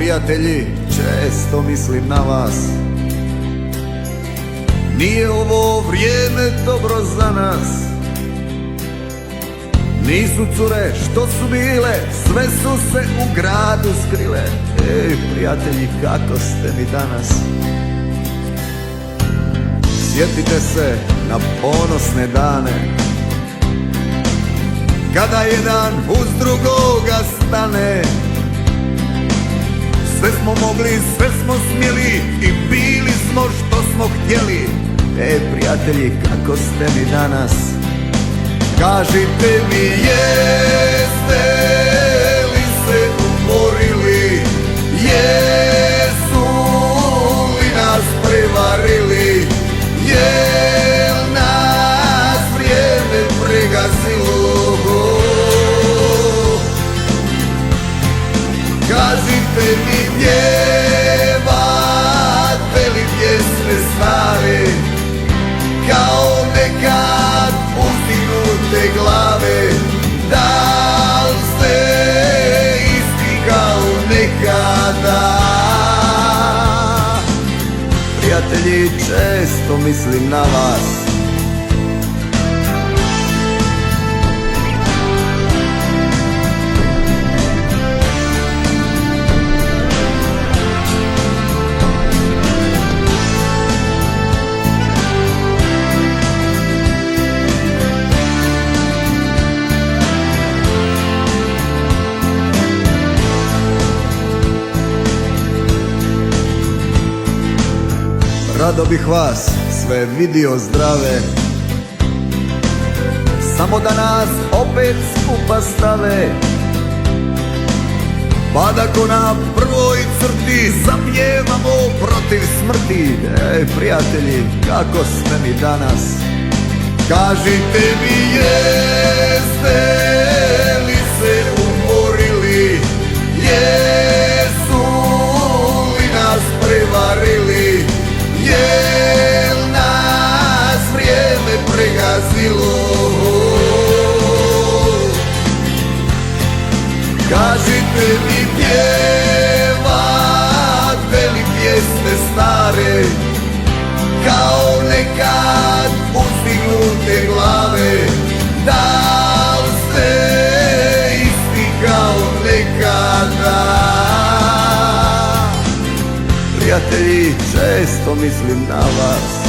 prijatelji, često mislim na vas. Nije ovo vrijeme dobro za nas. Nisu cure što su bile, sve su se u gradu skrile. Ej, prijatelji, kako ste mi danas? Sjetite se na ponosne dane, kada jedan uz drugoga stane. Sve smo mogli, sve smo smjeli i bili smo što smo htjeli. Ej, prijatelji, kako ste mi danas? Kažite mi, jeste li se umorili? Jesu li nas prevarili? Jel nas vrijeme pregazilo? Kažite mi, pjevate li pjesme stare, kao nekad uzdignute glave? Da li ste isti kao nekada? Prijatelji, često mislim na vas. Rado bih vas sve vidio zdrave, samo da nas opet skupa stave. Pa da ko na prvoj crti zapjevamo protiv smrti. Ej, prijatelji, kako ste mi danas? Kažite mi, jeste li se umorili? Jesu li nas prevarili? Jel nas vrijeme pregazilo? Kažite mi, pjevate li pjesme stare, kao nekad uzdignute glave? Da li ste isti kao nekada? Prijatelji, često mislim na vas.